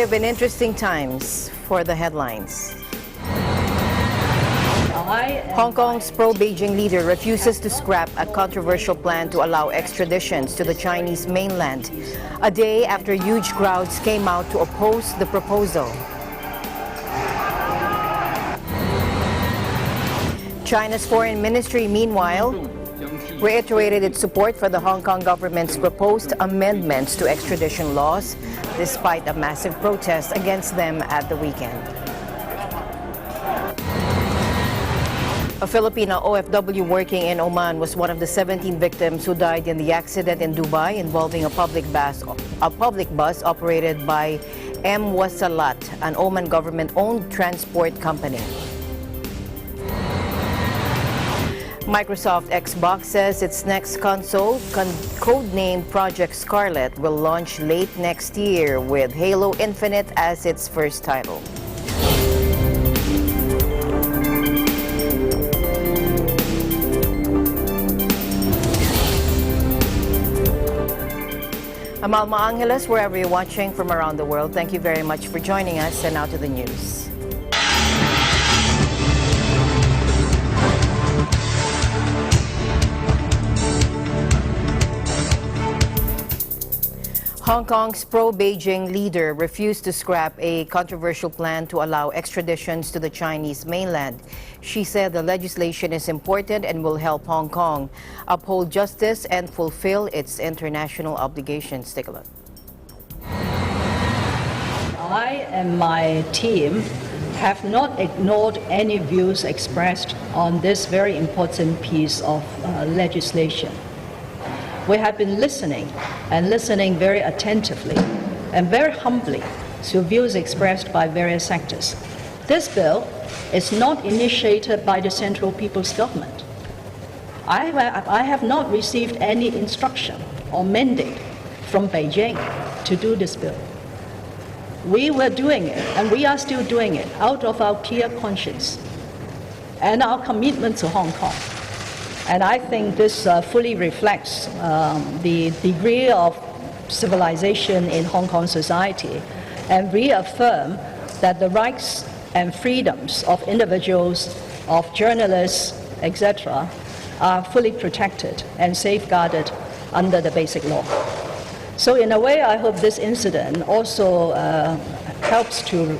live in interesting times. For the headlines. Hong Kong's pro-Beijing leader refuses to scrap a controversial plan to allow extraditions to the Chinese mainland, a day after huge crowds came out to oppose the proposal. China's foreign ministry, meanwhile, reiterated its support for the Hong Kong government's proposed amendments to extradition laws, despite a massive protest against them at the weekend. A Filipino OFW working in Oman was one of the 17 victims who died in the accident in Dubai involving a public bus operated by M. Wasalat, an Oman government-owned transport company. Microsoft Xbox says its next console, codenamed Project Scarlett, will launch late next year with Halo Infinite as its first title. I'm Alma Angeles, wherever you're watching from around the world. Thank you very much for joining us, and now to the news. Hong Kong's pro-Beijing leader refused to scrap a controversial plan to allow extraditions to the Chinese mainland. She said the legislation is important and will help Hong Kong uphold justice and fulfill its international obligations. Take a look. I and my team have not ignored any views expressed on this very important piece of legislation. We have been listening very attentively and very humbly to views expressed by various sectors. This bill is not initiated by the Central People's Government. I have not received any instruction or mandate from Beijing to do this bill. We were doing it, and we are still doing it, out of our clear conscience and our commitment to Hong Kong. And I think this fully reflects the degree of civilization in Hong Kong society and reaffirm that the rights and freedoms of individuals, of journalists, etc., are fully protected and safeguarded under the basic law. So in a way, I hope this incident also helps to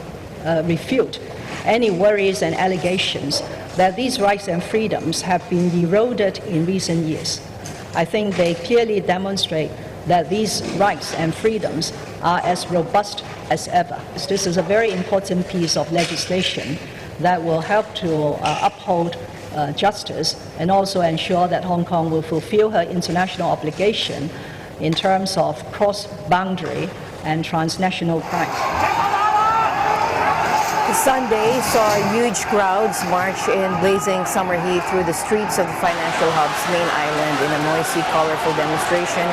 refute any worries and allegations that these rights and freedoms have been eroded in recent years. I think they clearly demonstrate that these rights and freedoms are as robust as ever. This is a very important piece of legislation that will help to uphold justice and also ensure that Hong Kong will fulfill her international obligation in terms of cross-boundary and transnational crimes. Sunday saw huge crowds march in blazing summer heat through the streets of the financial hub's main island in a noisy, colorful demonstration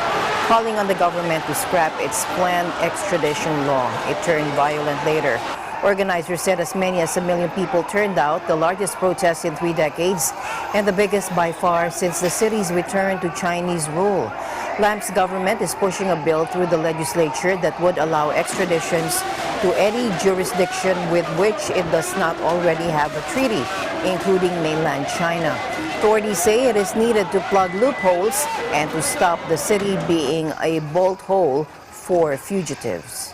calling on the government to scrap its planned extradition law. It turned violent later. Organizers said as many as 1 million people turned out, the largest protest in 3 decades and the biggest by far since the city's return to Chinese rule. Lam's government is pushing a bill through the legislature that would allow extraditions to any jurisdiction with which it does not already have a treaty, including mainland China. Authorities say it is needed to plug loopholes and to stop the city being a bolt hole for fugitives.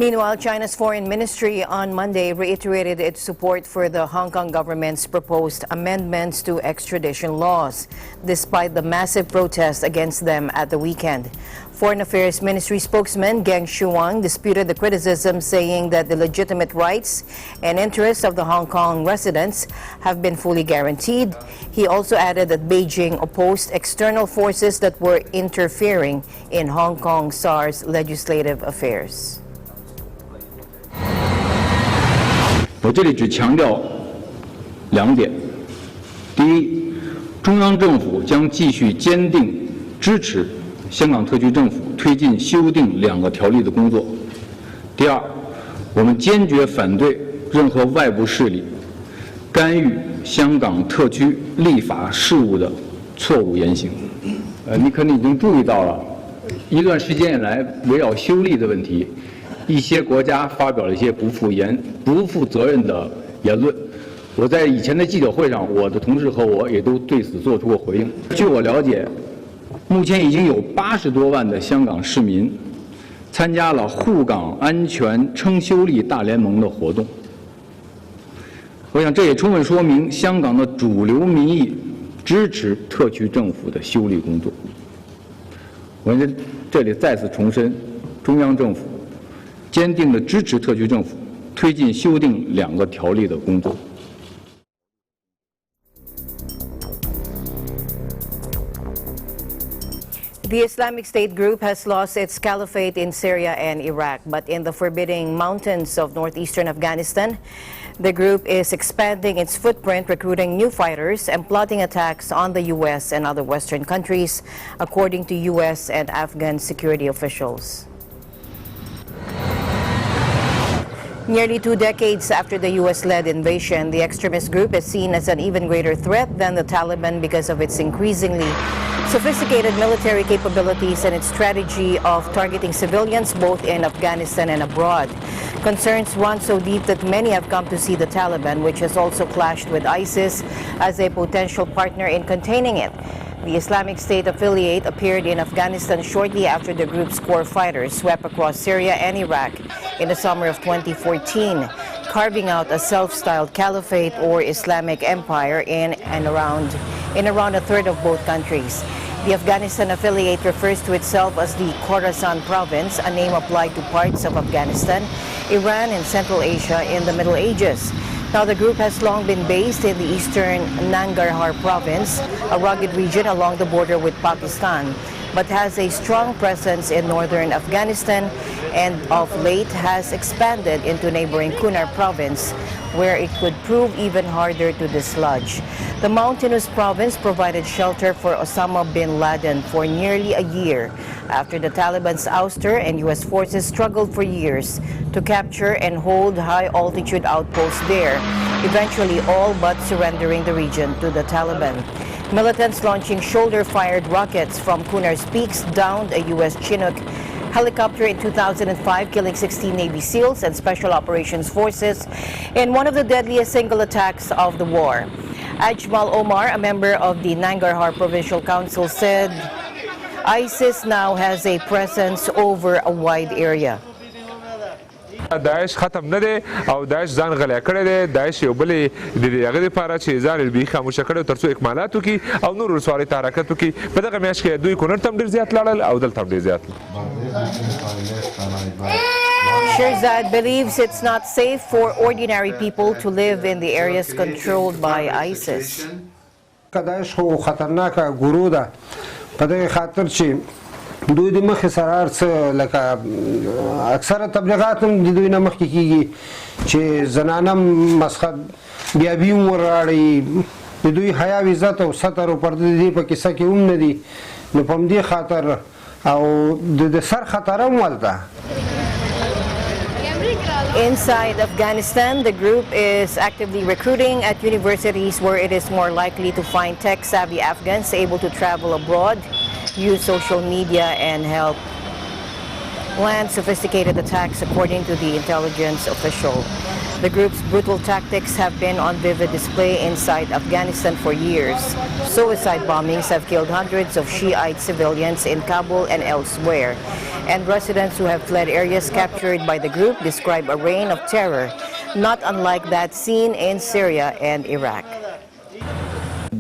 Meanwhile, China's foreign ministry on Monday reiterated its support for the Hong Kong government's proposed amendments to extradition laws, despite the massive protests against them at the weekend. Foreign Affairs Ministry spokesman Geng Shuang disputed the criticism, saying that the legitimate rights and interests of the Hong Kong residents have been fully guaranteed. He also added that Beijing opposed external forces that were interfering in Hong Kong SAR's legislative affairs. 我这里只强调2点：第一，中央政府将继续坚定支持香港特区政府推进修订2个条例的工作；第二，我们坚决反对任何外部势力干预香港特区立法事务的错误言行。你可能已经注意到了，一段时间以来，围绕修例的问题，一些国家发表了一些不负责任的言论。我在以前的记者会上，我的同事和我也都对此做出过回应。据我了解，目前已经有80多万的香港市民参加了护港安全称修例大联盟的活动。我想这也充分说明香港的主流民意支持特区政府的修例工作。我在这里再次重申，中央政府坚定地支持特区政府推进修订2个条例的工作。The Islamic State group has lost its caliphate in Syria and Iraq, but in the forbidding mountains of northeastern Afghanistan, the group is expanding its footprint, recruiting new fighters and plotting attacks on the U.S. and other Western countries, according to U.S. and Afghan security officials. Nearly 2 decades after the U.S.-led invasion, the extremist group is seen as an even greater threat than the Taliban because of its increasingly sophisticated military capabilities and its strategy of targeting civilians both in Afghanistan and abroad. Concerns run so deep that many have come to see the Taliban, which has also clashed with ISIS, as a potential partner in containing it. The Islamic State affiliate appeared in Afghanistan shortly after the group's core fighters swept across Syria and Iraq in the summer of 2014, carving out a self-styled caliphate or Islamic empire in around a third of both countries. The Afghanistan affiliate refers to itself as the Khorasan province, a name applied to parts of Afghanistan, Iran, and Central Asia in the Middle Ages. Now, the group has long been based in the eastern Nangarhar province, a rugged region along the border with Pakistan, but has a strong presence in northern Afghanistan and of late has expanded into neighboring Kunar province, where it could prove even harder to dislodge. The mountainous province provided shelter for Osama bin Laden for nearly a year after the Taliban's ouster, and U.S. forces struggled for years to capture and hold high-altitude outposts there, eventually all but surrendering the region to the Taliban. Militants launching shoulder-fired rockets from Kunar's peaks downed a U.S. Chinook helicopter in 2005, killing 16 Navy SEALs and Special Operations Forces in one of the deadliest single attacks of the war. Ajmal Omar, a member of the Nangarhar Provincial Council, said ISIS now has a presence over a wide area. داعش ختم نه دی او داعش ځان غلی کړی دی. داعش یو بلې د هغې دپاره چې ځان یې بیخي خاموشه کړی تر څو اکمالات وکړي او نور ولسوالۍ ته حرکت وکړي. په دغه میاشت کې دوی کونړ ته هم ډېر زیات لاړل او دلته هم ډېر زیات. Shirzad believes it's not safe for ordinary people to live in the areas controlled by ISIS. داعش خو خطرناکه ګروه ده په دغې خاطر چې دوی د مخې سره هر څه لکه اکثره تبلیغات هم د دوی نه مخکې کېږي چې زنانه مسخت بیابي هم ورراړي. د دوی حیا و عزت او ستر او پرده د دې په کیسه کې هم نه دي. نو په همدې خاطر او د سر خطر هم ولته. Inside Afghanistan, the group is actively recruiting at universities where it is more likely to find tech-savvy Afghans able to travel abroad, use social media, and help land sophisticated attacks, according to the intelligence official. The group's brutal tactics have been on vivid display inside Afghanistan for years. Suicide bombings have killed hundreds of Shiite civilians in Kabul and elsewhere. And residents who have fled areas captured by the group describe a reign of terror, not unlike that seen in Syria and Iraq.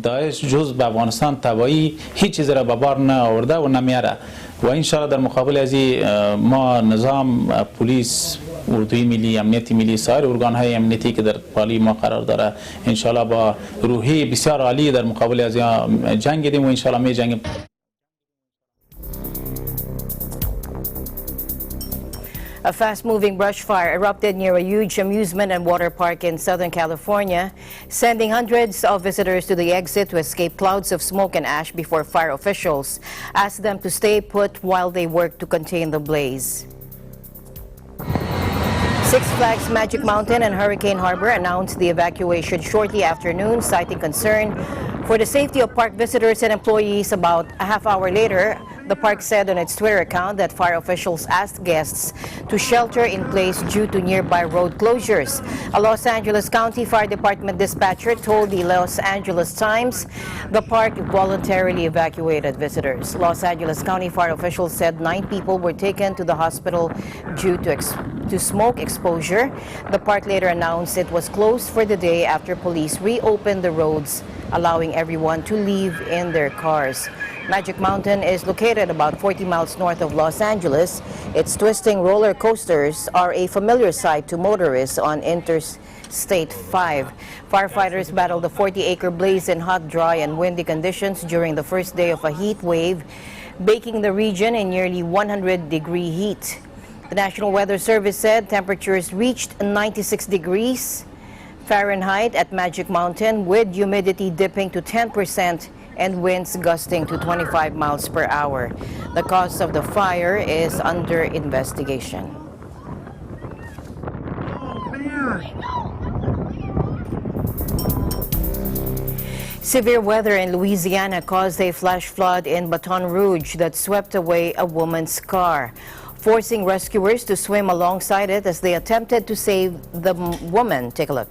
داعش جز به افغانستان تبایی هیچ چیز را به بار نه آورده و نمیاره و انشاءالله در مقابل از ما نظام پلیس اردوی ملی امنیتی ملی سایر ارگان‌های امنیتی که در پالی ما قرار داره انشاءالله با روحی بسیار عالی در مقابل از جنگ دیم و انشاءالله می جنگیم. A fast-moving brush fire erupted near a huge amusement and water park in Southern California, sending hundreds of visitors to the exit to escape clouds of smoke and ash before fire officials asked them to stay put while they worked to contain the blaze. Six Flags Magic Mountain and Hurricane Harbor announced the evacuation shortly after noon, citing concern for the safety of park visitors and employees. About a half hour later, the park said on its Twitter account that fire officials asked guests to shelter in place due to nearby road closures. A Los Angeles County Fire Department dispatcher told the Los Angeles Times the park voluntarily evacuated visitors. Los Angeles County fire officials said 9 people were taken to the hospital due to smoke exposure. The park later announced it was closed for the day after police reopened the roads, allowing everyone to leave in their cars. Magic Mountain is located about 40 miles north of Los Angeles. Its twisting roller coasters are a familiar sight to motorists on Interstate 5. Firefighters battled the 40-acre blaze in hot, dry, and windy conditions during the first day of a heat wave, baking the region in nearly 100-degree heat. The National Weather Service said temperatures reached 96 degrees Fahrenheit at Magic Mountain, with humidity dipping to 10% and winds gusting to 25 miles per hour. The cause of the fire is under investigation. Severe weather in Louisiana caused a flash flood in Baton Rouge that swept away a woman's car, forcing rescuers to swim alongside it as they attempted to save the woman. Take a look.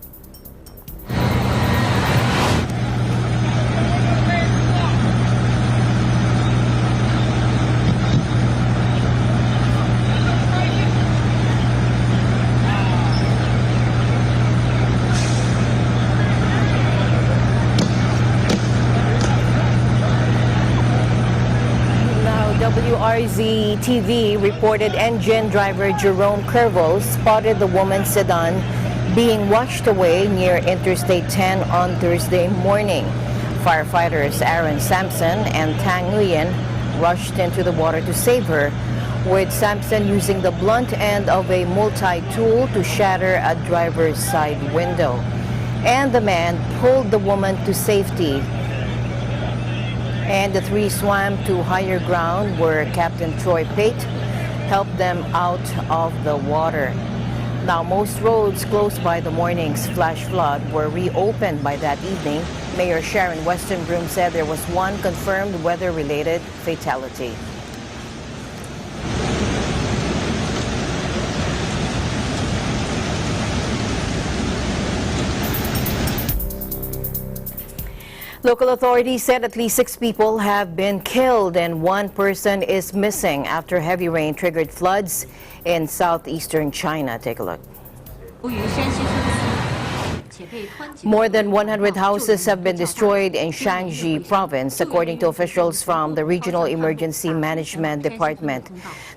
WRZ-TV reported engine driver Jerome Curvo spotted the woman's sedan being washed away near Interstate 10 on Thursday morning. Firefighters Aaron Sampson and Tang Nguyen rushed into the water to save her, with Sampson using the blunt end of a multi-tool to shatter a driver's side window. And the man pulled the woman to safety, and the 3 swam to higher ground where Captain Troy Pate helped them out of the water. Now, most roads close by the morning's flash flood were reopened by that evening. Mayor Sharon Westenbroom said there was one confirmed weather-related fatality. Local authorities said at least 6 people have been killed and 1 person is missing after heavy rain triggered floods in southeastern China. Take a look. More than 100 houses have been destroyed in Shaanxi province, according to officials from the Regional Emergency Management Department.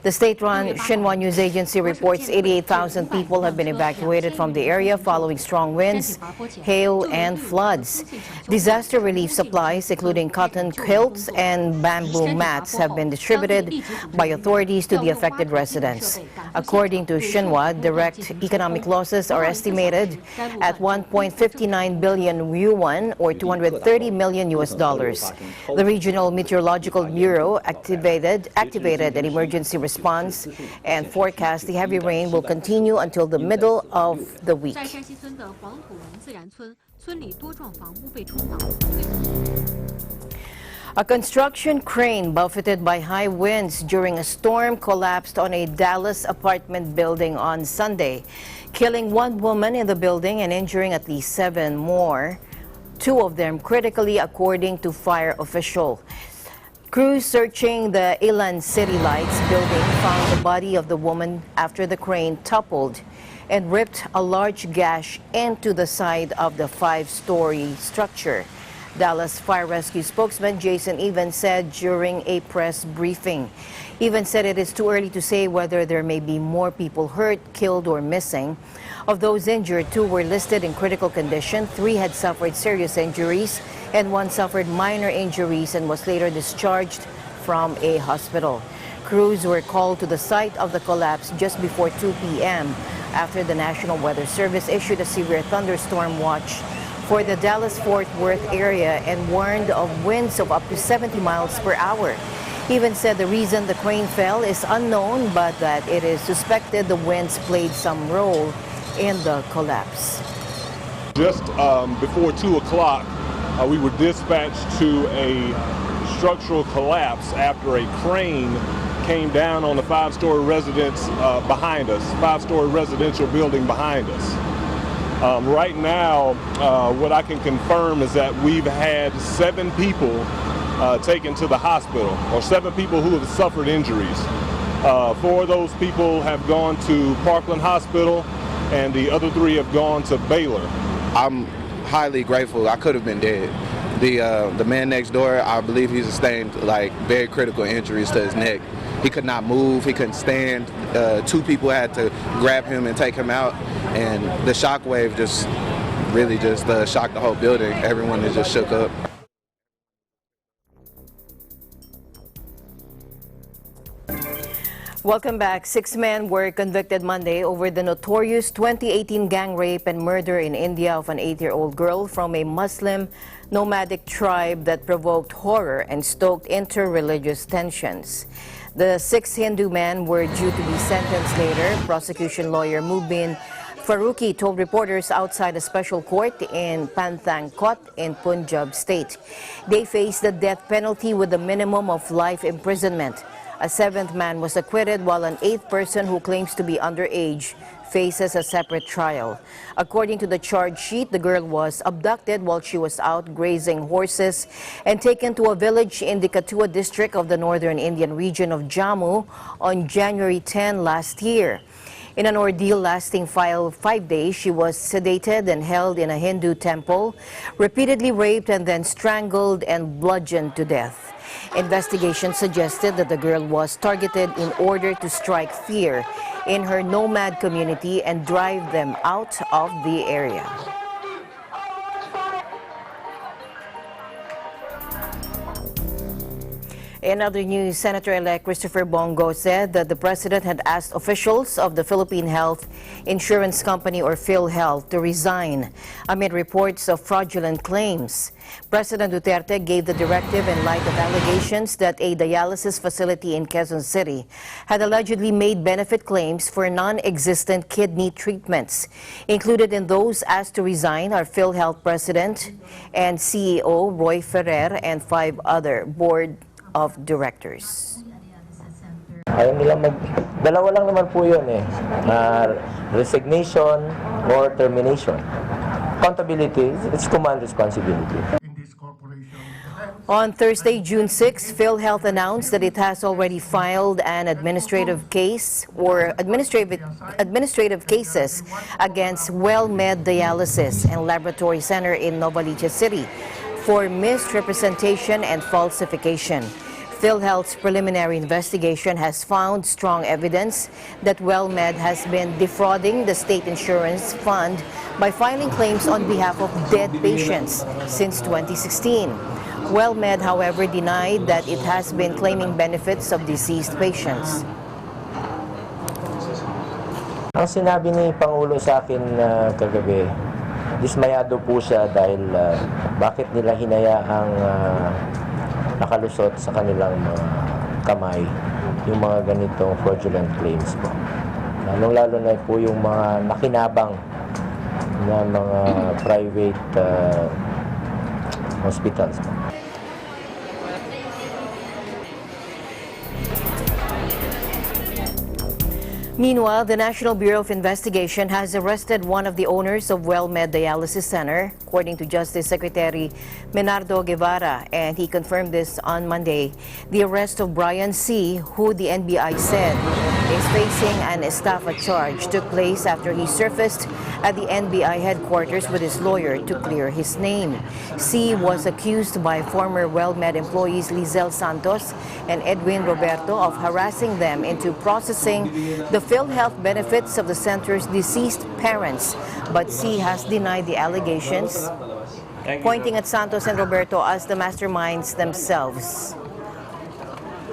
The state-run Xinhua news agency reports 88,000 people have been evacuated from the area following strong winds, hail, and floods. Disaster relief supplies, including cotton quilts and bamboo mats, have been distributed by authorities to the affected residents. According to Xinhua, direct economic losses are estimated at 1.59 billion yuan, or $230 million. The Regional Meteorological Bureau activated an emergency response and forecast the heavy rain will continue until the middle of the week. A construction crane buffeted by high winds during a storm collapsed on a Dallas apartment building on Sunday, killing 1 woman in the building and injuring at least 7 more, 2 of them critically, according to fire officials. Crews searching the Ilan City Lights building found the body of the woman after the crane toppled and ripped a large gash into the side of the 5-story structure. Dallas Fire Rescue spokesman Jason Evans said during a press briefing. Evans said it is too early to say whether there may be more people hurt, killed, or missing. Of those injured, 2 were listed in critical condition, 3 had suffered serious injuries, and 1 suffered minor injuries and was later discharged from a hospital. Crews were called to the site of the collapse just before 2 p.m. after the National Weather Service issued a severe thunderstorm watch for the Dallas-Fort Worth area and warned of winds of up to 70 miles per hour. Even said the reason the crane fell is unknown, but that it is suspected the winds played some role in the collapse. Just before 2 o'clock, we were dispatched to a structural collapse after a crane came down on the 5-story residence behind us, 5-story residential building behind us. Right now, what I can confirm is that we've had 7 people taken to the hospital, or 7 people who have suffered injuries. 4 of those people have gone to Parkland Hospital, and the other 3 have gone to Baylor. I'm highly grateful. I could have been dead. The man next door, I believe he sustained like very critical injuries to his neck. He could not move, he couldn't stand. 2 people had to grab him and take him out, and the shock wave just really just shocked the whole building. Everyone is just shook up. Welcome back. 6 men were convicted Monday over the notorious 2018 gang rape and murder in India of an 8-year-old girl from a Muslim nomadic tribe that provoked horror and stoked inter-religious tensions. The 6 Hindu men were due to be sentenced later. Prosecution lawyer Mubin Faruqi told reporters outside a special court in Pathankot in Punjab state. They faced the death penalty with a minimum of life imprisonment. A 7th man was acquitted, while an 8th person who claims to be underage faces a separate trial. According to the charge sheet, the girl was abducted while she was out grazing horses and taken to a village in the Katua district of the northern Indian region of Jammu on January 10 last year. In an ordeal lasting 5 days, she was sedated and held in a Hindu temple, repeatedly raped and then strangled and bludgeoned to death. Investigations suggested that the girl was targeted in order to strike fear in her nomad community and drive them out of the area. In other news, Senator-elect Christopher Bongo said that the president had asked officials of the Philippine Health Insurance Company, or PhilHealth, to resign amid reports of fraudulent claims. President Duterte gave the directive in light of allegations that a dialysis facility in Quezon City had allegedly made benefit claims for non-existent kidney treatments. Included in those asked to resign are PhilHealth President and CEO Roy Ferrer and 5 other board of directors. Ayaw nila dalawa lang naman po yun eh, resignation or termination. Accountability, it's command responsibility. On Thursday, June 6, PhilHealth announced that it has already filed an administrative case or administrative cases against WellMed Dialysis and Laboratory Center in Novaliches City for misrepresentation and falsification. PhilHealth's preliminary investigation has found strong evidence that WellMed has been defrauding the state insurance fund by filing claims on behalf of dead patients since 2016. WellMed, however, denied that it has been claiming benefits of deceased patients. Ang sinabi ni Pangulo sa akin kagabi, dismayado po siya dahil bakit nila hinayaang nakalusot sa kanilang mga kamay yung mga ganitong fraudulent claims po. Lalong-lalo na po yung mga nakinabang na mga private hospitals po. Meanwhile, the National Bureau of Investigation has arrested one of the owners of WellMed Dialysis Center, according to Justice Secretary Menardo Guevara, and he confirmed this on Monday. The arrest of Brian C., who the NBI said is facing an estafa charge, took place after he surfaced at the NBI headquarters with his lawyer to clear his name. C. was accused by former WellMed employees Lizelle Santos and Edwin Roberto of harassing them into processing the PhilHealth benefits of the center's deceased parents, but C. has denied the allegations, pointing at Santos and Roberto as the masterminds themselves.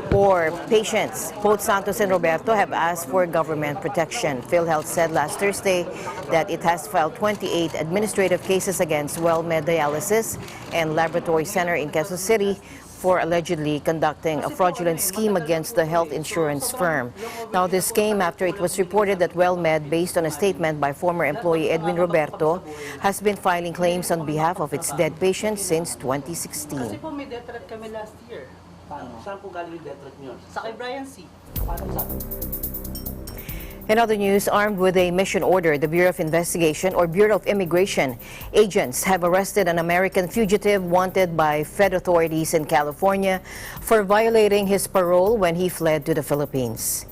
For patients, both Santos and Roberto have asked for government protection. PhilHealth said last Thursday that it has filed 28 administrative cases against WellMed Dialysis and Laboratory Center in Quezon City for allegedly conducting a fraudulent scheme against the health insurance firm. Now, this came after it was reported that WellMed, based on a statement by former employee Edwin Roberto, has been filing claims on behalf of its dead patients since 2016. Kasi po may death threat kami last year. Paano? Saan po galing yung death threat nyo? Sa kay Brian C. Paano sa akin? In other news, armed with a mission order, the Bureau of Investigation or Bureau of Immigration agents have arrested an American fugitive wanted by Fed authorities in California for violating his parole when he fled to the Philippines.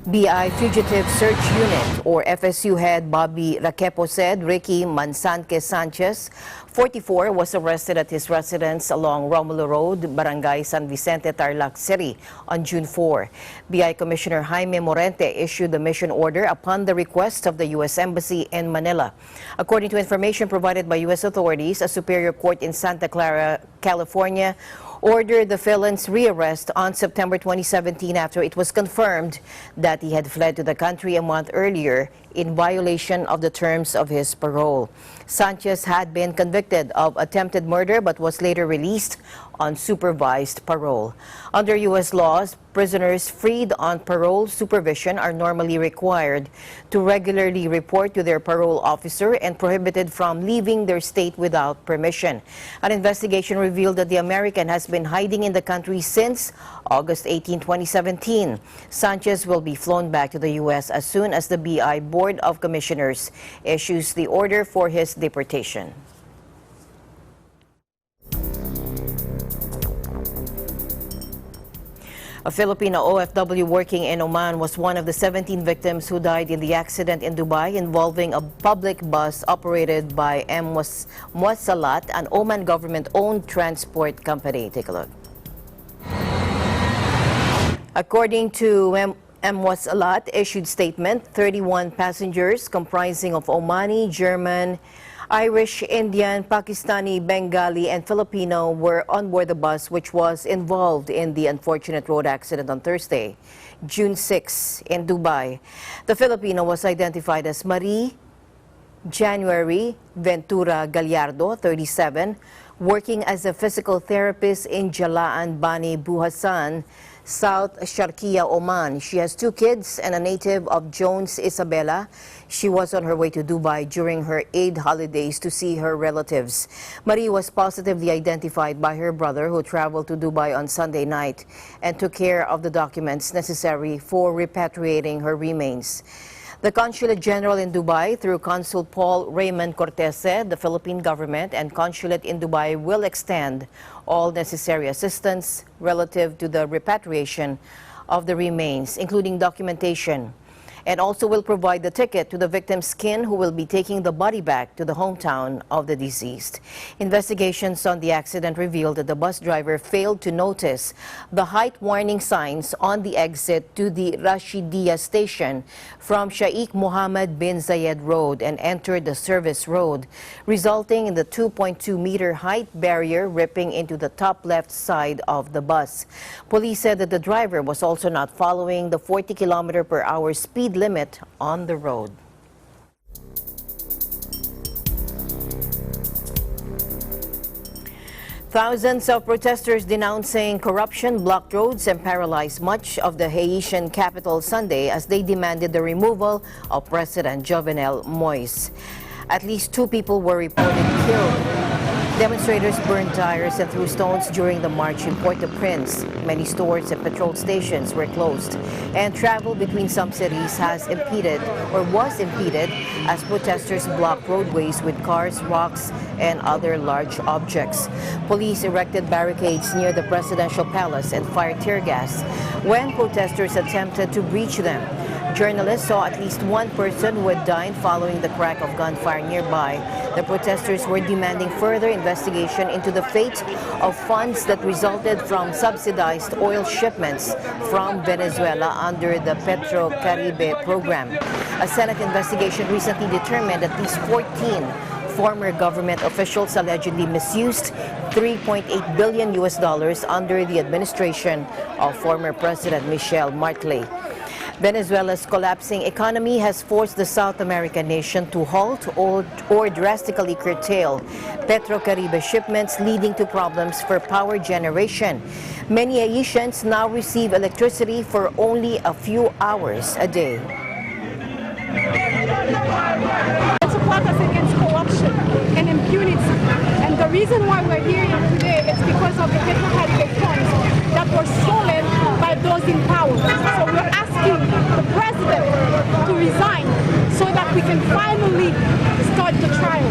BI Fugitive Search Unit or FSU head Bobby Raquepo said Ricky Mansanque Sanchez, 44, was arrested at his residence along Romulo Road, Barangay San Vicente, Tarlac City on June 4. BI Commissioner Jaime Morente issued the mission order upon the request of the U.S. Embassy in Manila. According to information provided by U.S. authorities, a superior court in Santa Clara, California, ordered the felon's rearrest on September 2017 after it was confirmed that he had fled to the country a month earlier in violation of the terms of his parole. Sanchez had been convicted of attempted murder but was later released on supervised parole. Under U.S. laws, prisoners freed on parole supervision are normally required to regularly report to their parole officer and prohibited from leaving their state without permission. An investigation revealed that the American has been hiding in the country since August 18, 2017. Sanchez will be flown back to the U.S. as soon as the BI Board of Commissioners issues the order for his deportation. A Filipino OFW working in Oman was one of the 17 victims who died in the accident in Dubai involving a public bus operated by Muwasalat, an Oman government-owned transport company. Take a look. According to Muwasalat issued statement, 31 passengers comprising of Omani, German, Irish, Indian, Pakistani, Bengali, and Filipino were on board the bus, which was involved in the unfortunate road accident on Thursday, June 6, in Dubai. The Filipino was identified as Marie January Ventura Gallardo, 37, working as a physical therapist in Jalaan Bani Buhasan, South Sharqiya, Oman. She has 2 kids and a native of Jones, Isabela. She was on her way to Dubai during her Eid holidays to see her relatives. Marie was positively identified by her brother, who traveled to Dubai on Sunday night and took care of the documents necessary for repatriating her remains. The Consulate General in Dubai, through Consul Paul Raymond Cortez, said the Philippine government and consulate in Dubai will extend all necessary assistance relative to the repatriation of the remains, including documentation, and also will provide the ticket to the victim's kin who will be taking the body back to the hometown of the deceased. Investigations on the accident revealed that the bus driver failed to notice the height warning signs on the exit to the Rashidiya station from Sheikh Mohammed bin Zayed Road and entered the service road, resulting in the 2.2-meter height barrier ripping into the top left side of the bus. Police said that the driver was also not following the 40-km/h speed limit on the road. Thousands of protesters denouncing corruption blocked roads and paralyzed much of the Haitian capital Sunday as they demanded the removal of President Jovenel Moïse. At least 2 people were reported killed. Demonstrators burned tires and threw stones during the march in Port-au-Prince. Many stores and petrol stations were closed, and travel between some cities was impeded as protesters blocked roadways with cars, rocks, and other large objects. Police erected barricades near the presidential palace and fired tear gas when protesters attempted to breach them. Journalists saw at least 1 person who had died following the crack of gunfire nearby. The protesters were demanding further investigation into the fate of funds that resulted from subsidized oil shipments from Venezuela under the Petro-Caribe program. A Senate investigation recently determined at least 14 former government officials allegedly misused $3.8 billion under the administration of former President Michelle Martley. Venezuela's collapsing economy has forced the South American nation to halt or drastically curtail Petrocaribe shipments, leading to problems for power generation. Many Haitians now receive electricity for only a few hours a day. It's a protest against corruption and impunity. And the reason why we're here today is because of the Petrocaribe funds that were stolen by those in power. So we're asking the president to resign so that we can finally start the trial.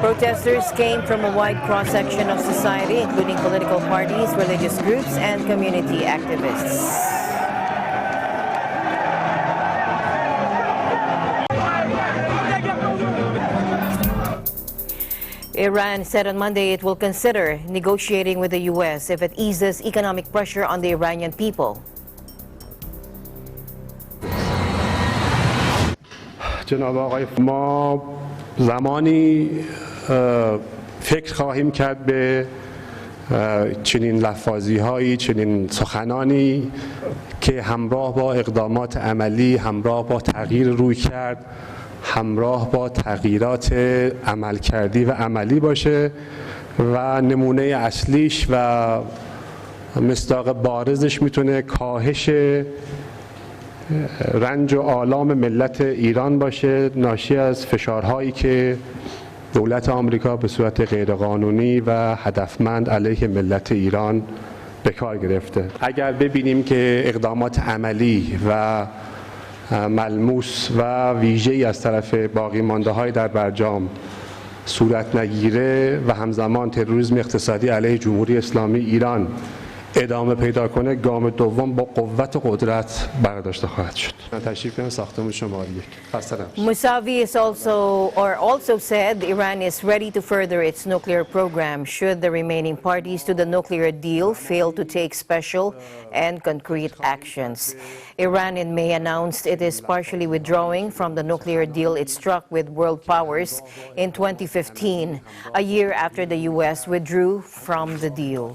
Protesters came from a wide cross-section of society, including political parties, religious groups, and community activists. Iran said on Monday it will consider negotiating with the U.S. if it eases economic pressure on the Iranian people. جناب آقای ما زمانی فکر خواهیم کرد به چنین لفاظی هایی، چنین سخنانی که همراه با اقدامات عملی، همراه با تغییر روی کرد، همراه با تغییرات عملکردی و عملی باشه و نمونه اصلیش و مصداق بارزش میتونه کاهش رنج و آلام ملت ایران باشه، ناشی از فشارهایی که دولت آمریکا به صورت غیرقانونی و هدفمند علیه ملت ایران به کار گرفته. اگر ببینیم که اقدامات عملی و ملموس و ویژه‌ای از طرف باقی مانده‌های در برجام صورت نگیره و همزمان تروریسم اقتصادی علیه جمهوری اسلامی ایران ادامه پیدا کنه، گام دوم با قوت و قدرت برداشته خواهد شد. تشریف کنم ساختمان شماره 1. خسته نباشید. Mousavi is also said Iran is ready to further its nuclear program should the remaining parties to the nuclear deal fail to take special and concrete actions. Iran in May announced it is partially withdrawing from the nuclear deal it struck with world powers in 2015, a year after the U.S. withdrew from the deal.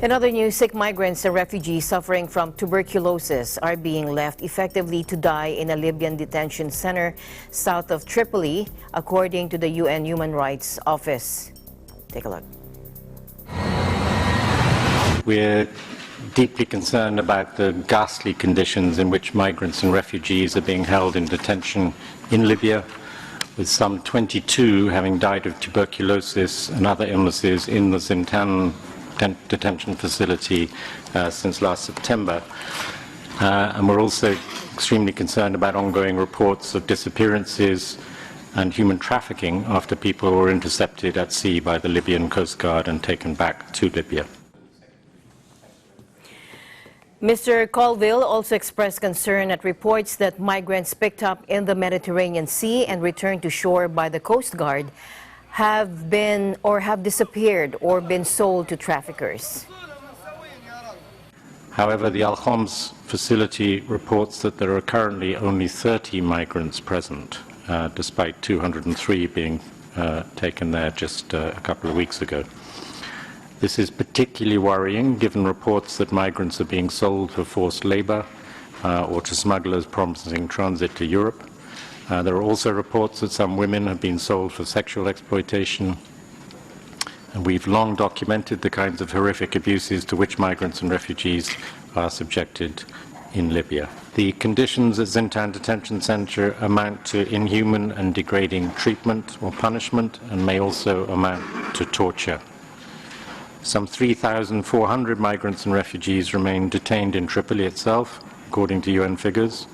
In other news, sick migrants and refugees suffering from tuberculosis are being left effectively to die in a Libyan detention center south of Tripoli, according to the UN Human Rights Office. Take a look. We're deeply concerned about the ghastly conditions in which migrants and refugees are being held in detention in Libya, with some 22 having died of tuberculosis and other illnesses in the Zintan detention facility since last September. And we're also extremely concerned about ongoing reports of disappearances and human trafficking after people were intercepted at sea by the Libyan Coast Guard and taken back to Libya. Mr. Colville also expressed concern at reports that migrants picked up in the Mediterranean Sea and returned to shore by the Coast Guard have disappeared or been sold to traffickers. However, the Al Khoms facility reports that there are currently only 30 migrants present, despite 203 being taken there just a couple of weeks ago. This is particularly worrying given reports that migrants are being sold for forced labor or to smugglers promising transit to Europe. There are also reports that some women have been sold for sexual exploitation. And we've long documented the kinds of horrific abuses to which migrants and refugees are subjected in Libya. The conditions at Zintan Detention Center amount to inhuman and degrading treatment or punishment and may also amount to torture. Some 3,400 migrants and refugees remain detained in Tripoli itself, according to UN figures,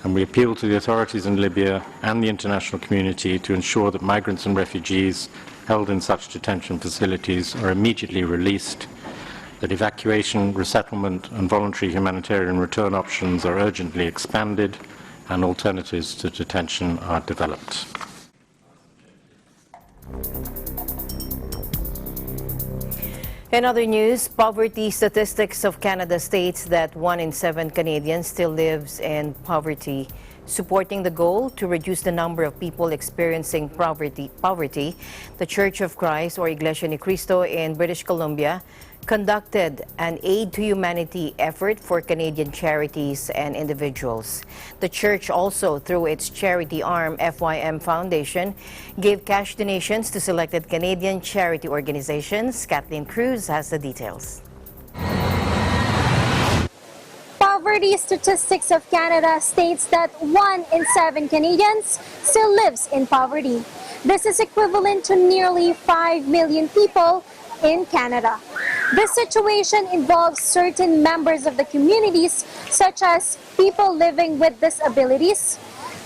and we appeal to the authorities in Libya and the international community to ensure that migrants and refugees held in such detention facilities are immediately released, that evacuation, resettlement and voluntary humanitarian return options are urgently expanded, and alternatives to detention are developed. In other news, poverty statistics of Canada states that 1 in 7 Canadians still lives in poverty Supporting the goal to reduce the number of people experiencing poverty, the Church of Christ, or Iglesia ni Cristo in British Columbia, conducted an aid to humanity effort for Canadian charities and individuals. The church also, through its charity arm, FYM Foundation, gave cash donations to selected Canadian charity organizations. Kathleen Cruz has the details. Poverty Statistics of Canada states that 1 in 7 Canadians still lives in poverty. This is equivalent to nearly 5 million people in Canada. This situation involves certain members of the communities, such as people living with disabilities,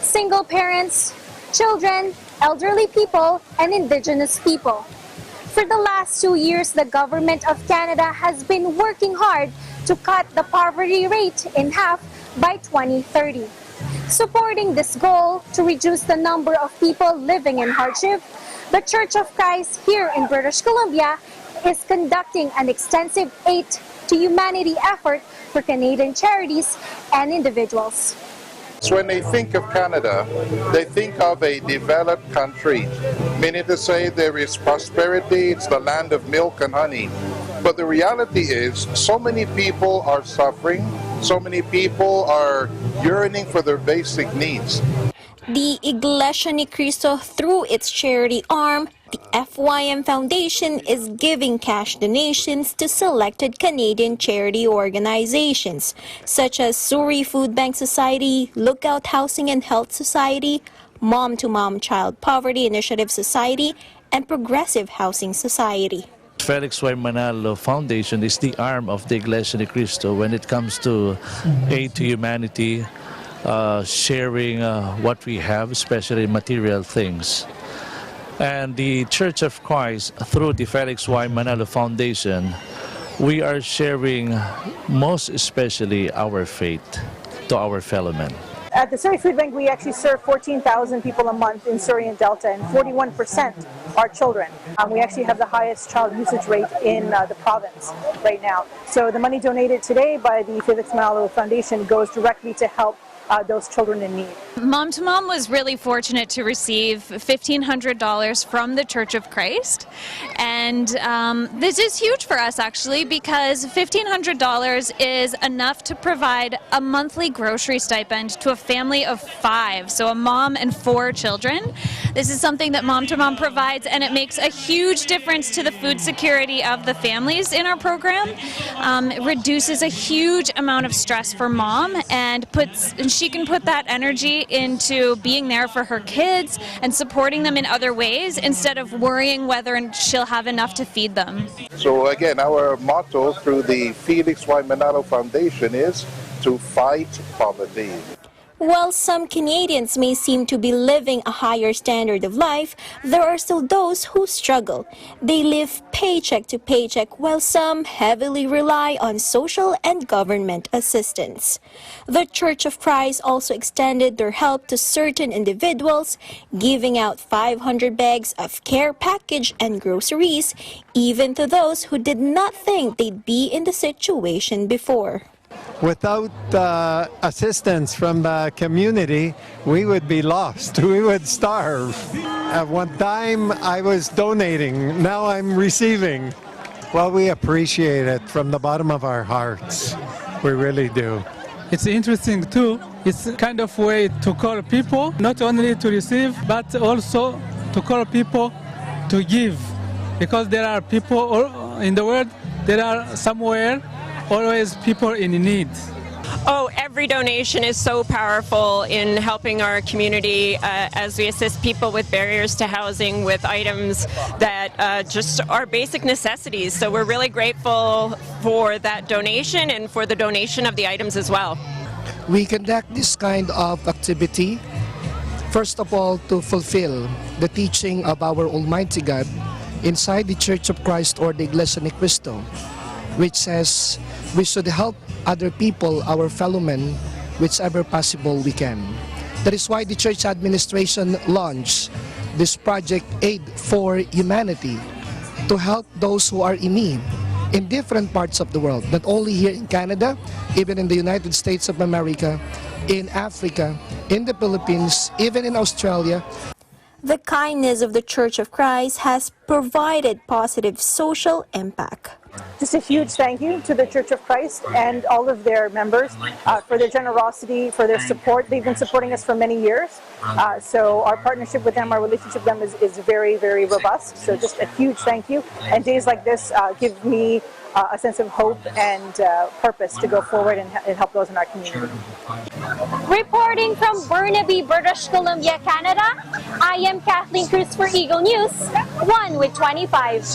single parents, children, elderly people, and Indigenous people. For the last 2 years, the Government of Canada has been working hard to cut the poverty rate in half by 2030. Supporting this goal to reduce the number of people living in hardship, the Church of Christ here in British Columbia is conducting an extensive aid to humanity effort for Canadian charities and individuals. So when they think of Canada, they think of a developed country, meaning to say there is prosperity, it's the land of milk and honey. But the reality is, so many people are suffering, so many people are yearning for their basic needs. The Iglesia ni Cristo, through its charity arm, the FYM Foundation, is giving cash donations to selected Canadian charity organizations, such as Surrey Food Bank Society, Lookout Housing and Health Society, Mom-to-Mom Child Poverty Initiative Society, and Progressive Housing Society. Felix Y. Manalo Foundation is the arm of the Iglesia ni Cristo when it comes to aid to humanity, sharing what we have, especially material things. And the Church of Christ, through the Felix Y. Manalo Foundation, we are sharing most especially our faith to our fellow men. At the Surrey Food Bank, we actually serve 14,000 people a month in Surrey and Delta, and 41% are children. We actually have the highest child usage rate in the province right now. So the money donated today by the Felix Manalo Foundation goes directly to help those children in need. Mom to Mom was really fortunate to receive $1,500 from the Church of Christ, and this is huge for us actually, because $1,500 is enough to provide a monthly grocery stipend to a family of 5, so a mom and 4 children. This is something that Mom to Mom provides, and it makes a huge difference to the food security of the families in our program. It reduces a huge amount of stress for mom, and she can put that energy into being there for her kids and supporting them in other ways instead of worrying whether she'll have enough to feed them. So again, our motto through the Felix Y. Manalo Foundation is to fight poverty. While some Canadians may seem to be living a higher standard of life, there are still those who struggle. They live paycheck to paycheck, while some heavily rely on social and government assistance. The Church of Christ also extended their help to certain individuals, giving out 500 bags of care package and groceries, even to those who did not think they'd be in the situation before. Without assistance from the community, we would be lost. We would starve. At one time, I was donating. Now I'm receiving. Well, we appreciate it from the bottom of our hearts. We really do. It's interesting too. It's a kind of way to call people, not only to receive, but also to call people to give. Because there are people in the world, there are somewhere always people in need. Oh, every donation is so powerful in helping our community as we assist people with barriers to housing with items that just are basic necessities. So we're really grateful for that donation and for the donation of the items as well. We conduct this kind of activity, first of all, to fulfill the teaching of our Almighty God inside the Church of Christ or the Iglesia ni Cristo, which says we should help other people, our fellow men, whichever possible we can. That is why the church administration launched this project Aid for Humanity to help those who are in need in different parts of the world, not only here in Canada, even in the United States of America, in Africa, in the Philippines, even in Australia. The kindness of the Church of Christ has provided positive social impact. Just a huge thank you to the Church of Christ and all of their members for their generosity, for their support. They've been supporting us for many years. So our partnership with them, our relationship with them is very, very robust. So just a huge thank you. And days like this give me a sense of hope and purpose to go forward and help those in our community. Reporting from Burnaby, British Columbia, Canada, I am Kathleen Cruz for Eagle News, 1 with 25.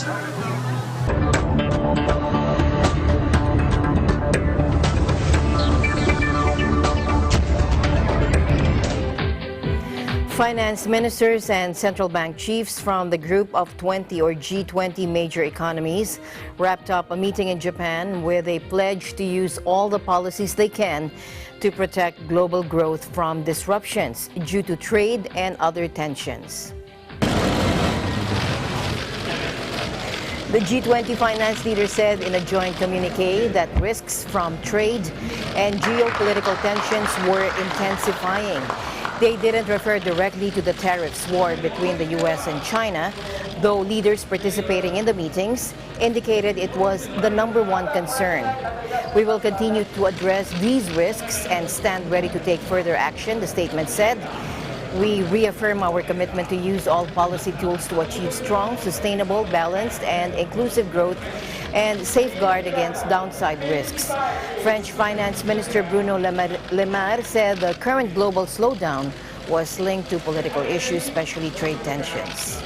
Finance ministers and central bank chiefs from the Group of 20 or G20 major economies wrapped up a meeting in Japan where they pledged to use all the policies they can to protect global growth from disruptions due to trade and other tensions. The G20 finance leader said in a joint communique that risks from trade and geopolitical tensions were intensifying. They didn't refer directly to the tariffs war between the U.S. and China, though leaders participating in the meetings indicated it was the #1 concern. We will continue to address these risks and stand ready to take further action, the statement said. We reaffirm our commitment to use all policy tools to achieve strong, sustainable, balanced, and inclusive growth and safeguard against downside risks. French Finance Minister Bruno Le Maire said the current global slowdown was linked to political issues, especially trade tensions.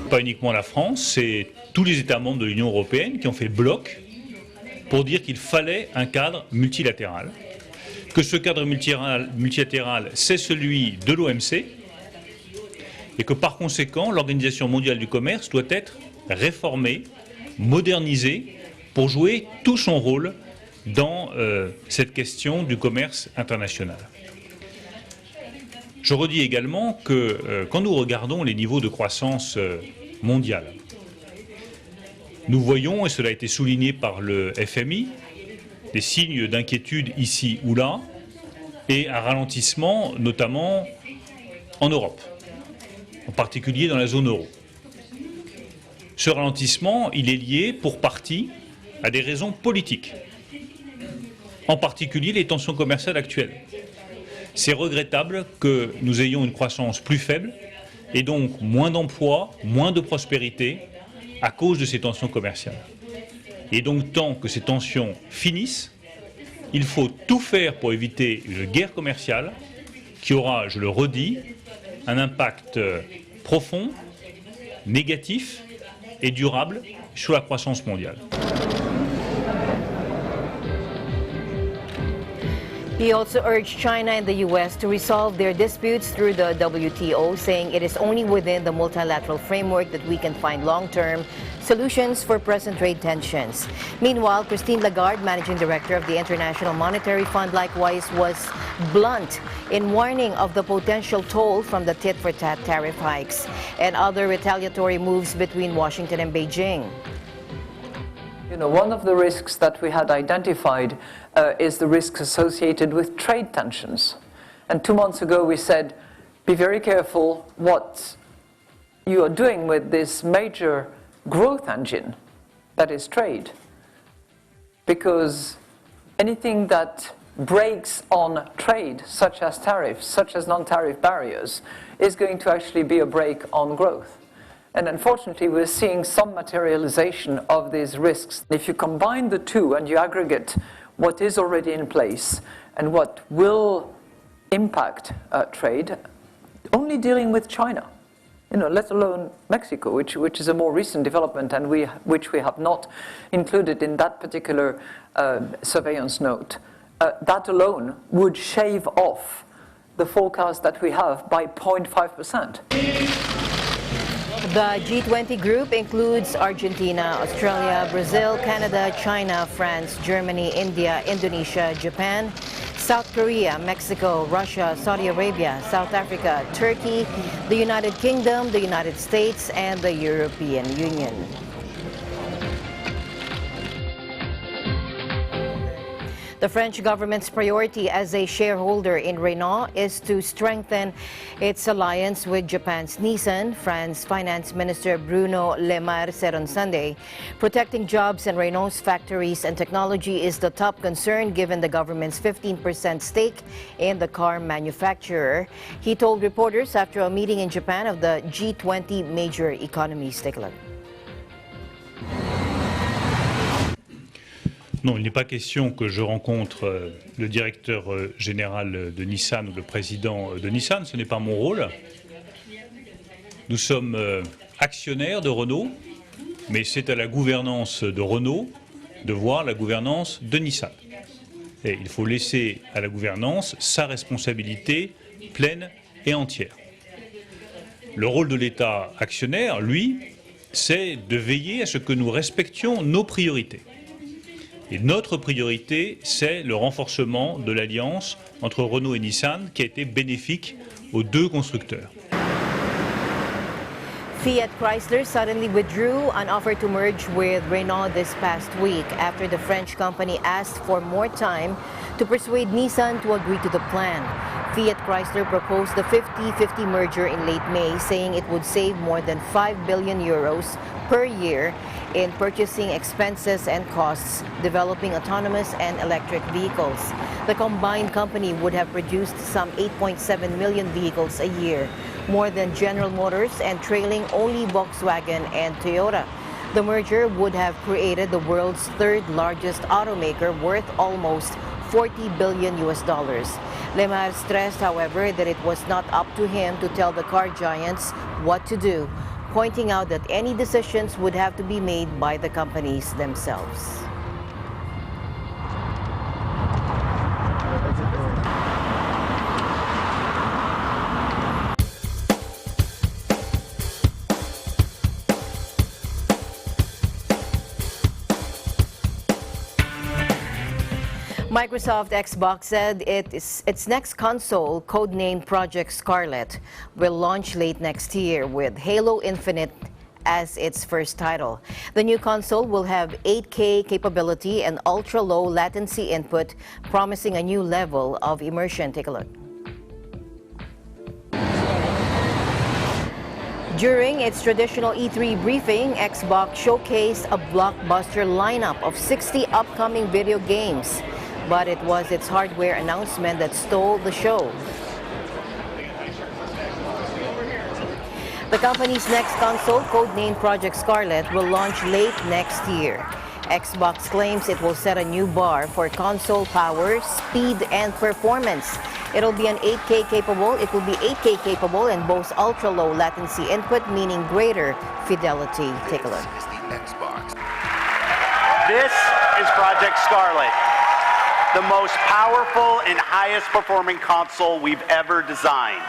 Pas uniquement la France, c'est tous les États membres de l'Union européenne qui ont fait bloc pour dire qu'il fallait un cadre multilatéral, que ce cadre multilatéral, c'est celui de l'OMC, et que par conséquent, l'Organisation mondiale du commerce doit être réformée, modernisée, pour jouer tout son rôle dans cette question du commerce international. Je redis également que quand nous regardons les niveaux de croissance mondiale, nous voyons, et cela a été souligné par le FMI, des signes d'inquiétude ici ou là, et un ralentissement notamment en Europe, en particulier dans la zone euro. Ce ralentissement, il est lié pour partie à des raisons politiques, en particulier les tensions commerciales actuelles. C'est regrettable que nous ayons une croissance plus faible et donc moins d'emplois, moins de prospérité à cause de ces tensions commerciales. Et donc tant que ces tensions finissent, il faut tout faire pour éviter une guerre commerciale qui aura, je le redis, un impact profond, négatif et durable sur la croissance mondiale. He also urged China and the U.S. to resolve their disputes through the WTO, saying it is only within the multilateral framework that we can find long-term solutions for present trade tensions. Meanwhile, Christine Lagarde, Managing Director of the International Monetary Fund, likewise was blunt in warning of the potential toll from the tit-for-tat tariff hikes and other retaliatory moves between Washington and Beijing. You know, one of the risks that we had identified is the risks associated with trade tensions. And 2 months ago we said, be very careful what you are doing with this major growth engine that is trade. Because anything that breaks on trade, such as tariffs, such as non-tariff barriers, is going to actually be a break on growth. And unfortunately, we're seeing some materialization of these risks. If you combine the two and you aggregate what is already in place and what will impact trade, only dealing with China, let alone Mexico, which is a more recent development and which we have not included in that particular surveillance note, that alone would shave off the forecast that we have by 0.5%. The G20 group includes Argentina, Australia, Brazil, Canada, China, France, Germany, India, Indonesia, Japan, South Korea, Mexico, Russia, Saudi Arabia, South Africa, Turkey, the United Kingdom, the United States, and the European Union. The French government's priority as a shareholder in Renault is to strengthen its alliance with Japan's Nissan, France Finance Minister Bruno Le Maire said on Sunday. Protecting jobs in Renault's factories and technology is the top concern given the government's 15% stake in the car manufacturer. He told reporters after a meeting in Japan of the G20 major economies. Take a look. Non, il n'est pas question que je rencontre le directeur général de Nissan ou le président de Nissan, ce n'est pas mon rôle. Nous sommes actionnaires de Renault, mais c'est à la gouvernance de Renault de voir la gouvernance de Nissan. Et il faut laisser à la gouvernance sa responsabilité pleine et entière. Le rôle de l'État actionnaire, lui, c'est de veiller à ce que nous respections nos priorités. Et notre priorité, c'est le renforcement de l'alliance entre Renault et Nissan qui a été bénéfique aux deux constructeurs. Fiat Chrysler suddenly withdrew an offer to merge with Renault this past week after the French company asked for more time to persuade Nissan to agree to the plan. Fiat Chrysler proposed the 50-50 merger in late May, saying it would save more than 5 billion euros per year in purchasing expenses and costs developing autonomous and electric vehicles. The combined company would have produced some 8.7 million vehicles a year, more than General Motors and trailing only Volkswagen and Toyota. The merger would have created the world's third largest automaker worth almost $40 billion. Le Maire stressed, however, that it was not up to him to tell the car giants what to do, pointing out that any decisions would have to be made by the companies themselves. Microsoft Xbox said its next console, codenamed Project Scarlett, will launch late next year with Halo Infinite as its first title. The new console will have 8K capability and ultra-low latency input, promising a new level of immersion. Take a look. During its traditional E3 briefing, Xbox showcased a blockbuster lineup of 60 upcoming video games. But it was its hardware announcement that stole the show. The company's next console, codenamed Project Scarlett, will launch late next year. Xbox claims it will set a new bar for console power, speed, and performance. It will be 8K capable and boasts ultra-low latency input, meaning greater fidelity. Take a look. This is Project Scarlett, the most powerful and highest performing console we've ever designed.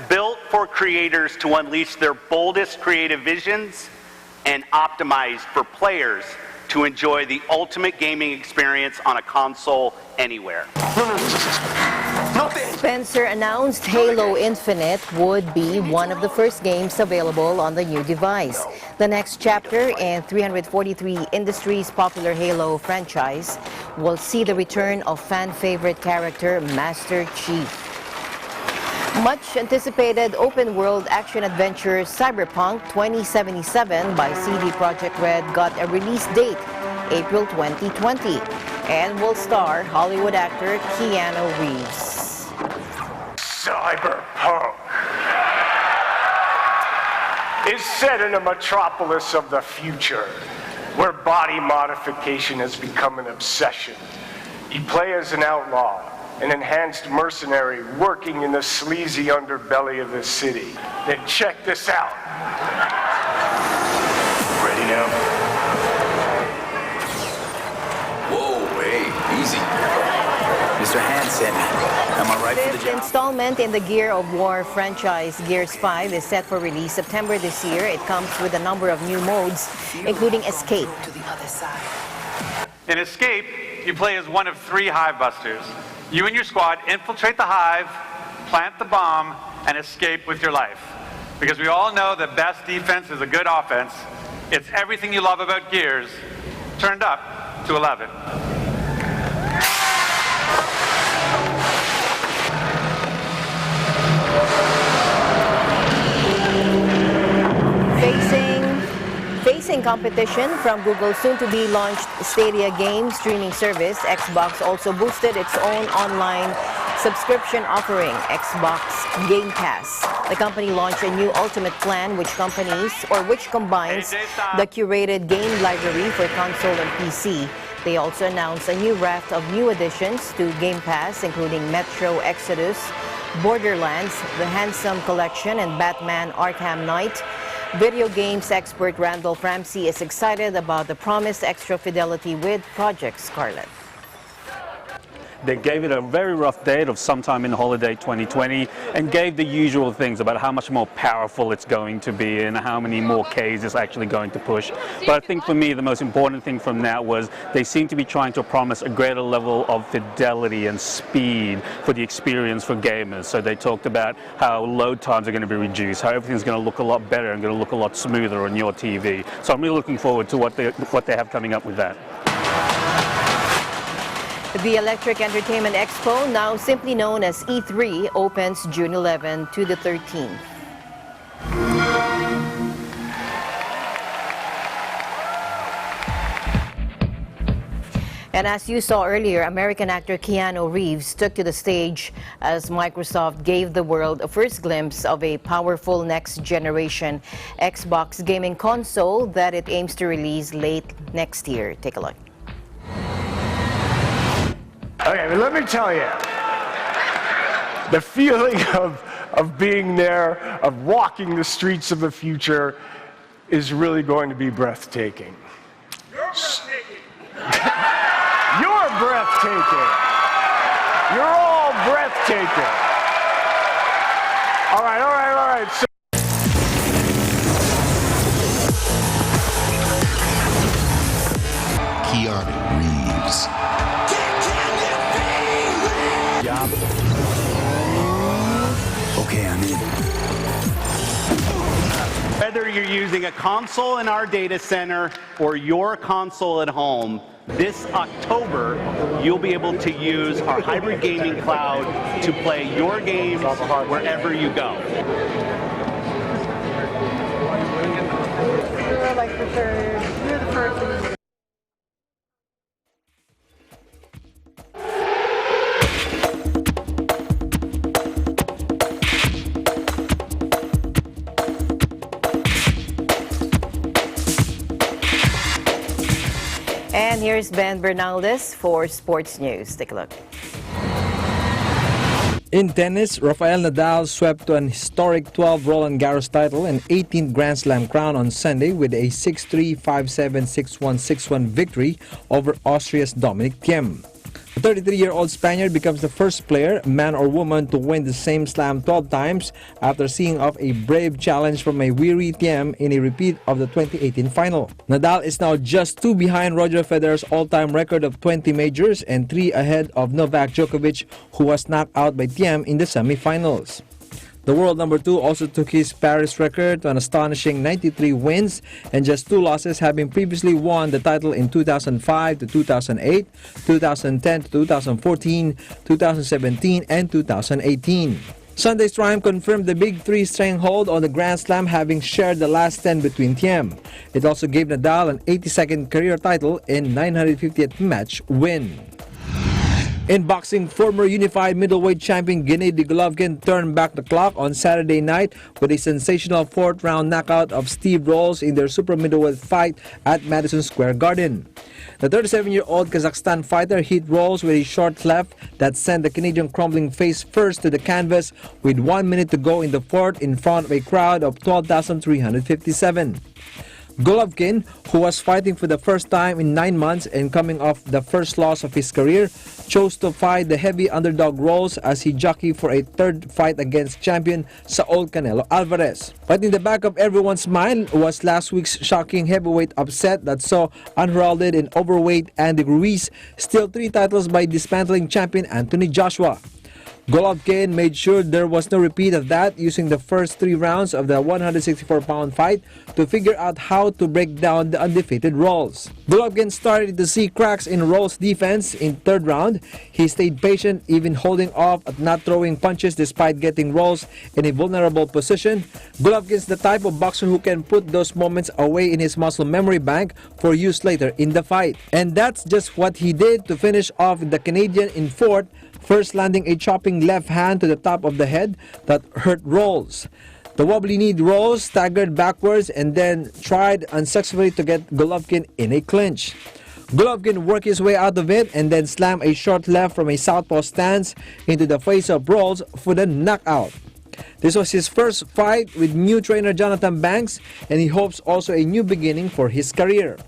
Built for creators to unleash their boldest creative visions and optimized for players to enjoy the ultimate gaming experience on a console anywhere. Spencer announced Halo Infinite would be one of the first games available on the new device. The next chapter in 343 Industries' popular Halo franchise will see the return of fan-favorite character Master Chief. Much anticipated open-world action-adventure Cyberpunk 2077 by CD Projekt Red got a release date, April 2020, and will star Hollywood actor Keanu Reeves. Cyberpunk is set in a metropolis of the future, where body modification has become an obsession. You play as an outlaw, an enhanced mercenary working in the sleazy underbelly of the city. Then check this out. Ready now? Whoa, hey, easy. Mr. Hansen, am I right for the Fifth job? installment in the Gear of War franchise, Gears 5, is set for release September this year. It comes with a number of new modes, including Escape. In Escape, you play as one of 3 hive busters. You and your squad infiltrate the hive, plant the bomb, and escape with your life. Because we all know that best defense is a good offense. It's everything you love about Gears, turned up to 11. gaming competition from Google's soon-to-be launched Stadia game streaming service, Xbox also boosted its own online subscription offering, Xbox Game Pass. The company launched a new ultimate plan which combines the curated game library for console and PC. They also announced a new raft of new additions to Game Pass, including Metro Exodus, Borderlands, The Handsome Collection, and Batman Arkham Knight. Video games expert Randolph Ramsey is excited about the promised extra fidelity with Project Scarlett. They gave it a very rough date of sometime in holiday 2020 and gave the usual things about how much more powerful it's going to be and how many more Ks it's actually going to push. But I think for me the most important thing from that was they seem to be trying to promise a greater level of fidelity and speed for the experience for gamers. So they talked about how load times are going to be reduced, how everything's going to look a lot better and going to look a lot smoother on your TV. So I'm really looking forward to what they have coming up with that. The Electric Entertainment Expo, now simply known as E3, opens June 11 to the 13th. And as you saw earlier, American actor Keanu Reeves took to the stage as Microsoft gave the world a first glimpse of a powerful next-generation Xbox gaming console that it aims to release late next year. Take a look. Okay, but let me tell you, the feeling of being there, of walking the streets of the future, is really going to be breathtaking. You're breathtaking. You're all breathtaking. All right. So Keanu Reeves. Okay, I'm in. Whether you're using a console in our data center or your console at home, this October, you'll be able to use our hybrid gaming cloud to play your games wherever you go. You're like the third. You're the first. And here's Ben Bernaldez for Sports News. Take a look. In tennis, Rafael Nadal swept to an historic 12 Roland Garros title and 18th Grand Slam crown on Sunday with a 6-3, 5-7, 6-1, 6-1 victory over Austria's Dominic Thiem. The 33-year-old Spaniard becomes the first player, man or woman, to win the same slam 12 times after seeing off a brave challenge from a weary Thiem in a repeat of the 2018 final. Nadal is now just 2 behind Roger Federer's all-time record of 20 majors and 3 ahead of Novak Djokovic, who was knocked out by Thiem in the semifinals. The world number 2 also took his Paris record to an astonishing 93 wins and just 2 losses, having previously won the title in 2005 to 2008, 2010 to 2014, 2017 and 2018. Sunday's triumph confirmed the Big Three stranglehold on the Grand Slam, having shared the last 10 between Thiem. It also gave Nadal an 82nd career title and 950th match win. In boxing, former unified middleweight champion Gennady Golovkin turned back the clock on Saturday night with a sensational 4th-round knockout of Steve Rolls in their super middleweight fight at Madison Square Garden. The 37-year-old Kazakhstan fighter hit Rolls with a short left that sent the Canadian crumbling face first to the canvas with 1 minute to go in the 4th in front of a crowd of 12,357. Golovkin, who was fighting for the first time in 9 months and coming off the first loss of his career, chose to fight the heavy underdog Rolls as he jockeyed for a 3rd fight against champion Saul Canelo Alvarez. But in the back of everyone's mind was last week's shocking heavyweight upset that saw unheralded and overweight Andy Ruiz steal 3 titles by dismantling champion Anthony Joshua. Golovkin made sure there was no repeat of that, using the first 3 rounds of the 164-pound fight to figure out how to break down the undefeated Rolls. Golovkin started to see cracks in Rolls' defense in 3rd round. He stayed patient, even holding off at not throwing punches despite getting Rolls in a vulnerable position. Golovkin's the type of boxer who can put those moments away in his muscle memory bank for use later in the fight. And that's just what he did to finish off the Canadian in 4th, first landing a chopping left hand to the top of the head that hurt Rolls. The wobbly-kneed Rolls staggered backwards and then tried unsuccessfully to get Golovkin in a clinch. Golovkin worked his way out of it and then slammed a short left from a southpaw stance into the face of Rolls for the knockout. This was his first fight with new trainer Jonathan Banks, and he hopes also a new beginning for his career.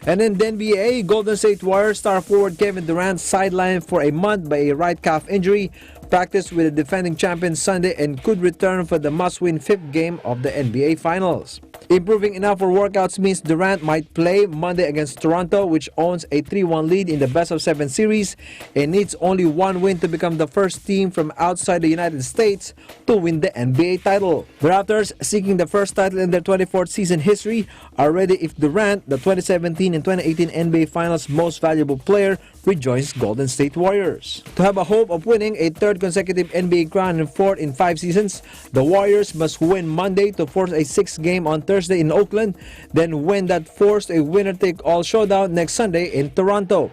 And in the NBA, Golden State Warriors star forward Kevin Durant sidelined for a month by a right calf injury, practiced with the defending champions Sunday and could return for the must-win 5th game of the NBA Finals. Improving enough for workouts means Durant might play Monday against Toronto, which owns a 3-1 lead in the best-of-7 series and needs only 1 win to become the first team from outside the United States to win the NBA title. The Raptors, seeking the first title in their 24th season history, are ready if Durant, the 2017 and 2018 NBA Finals most valuable player, rejoins Golden State Warriors. To have a hope of winning a 3rd consecutive NBA crown and 4th in 5 seasons, the Warriors must win Monday to force a 6th game on Thursday in Oakland, then win that forced a winner-take-all showdown next Sunday in Toronto.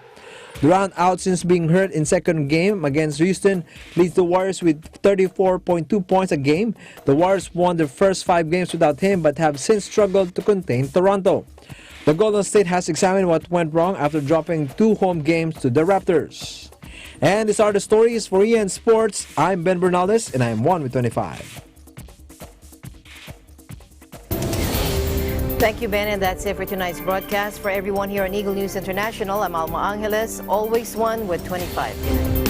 Durant, out since being hurt in 2nd game against Houston, leads the Warriors with 34.2 points a game. The Warriors won their first 5 games without him but have since struggled to contain Toronto. The Golden State has examined what went wrong after dropping 2 home games to the Raptors. And these are the stories for EN Sports. I'm Ben Bernaldez, and I'm 1 with 25. Thank you, Ben, and that's it for tonight's broadcast. For everyone here on Eagle News International, I'm Alma Angeles, always 1 with 25.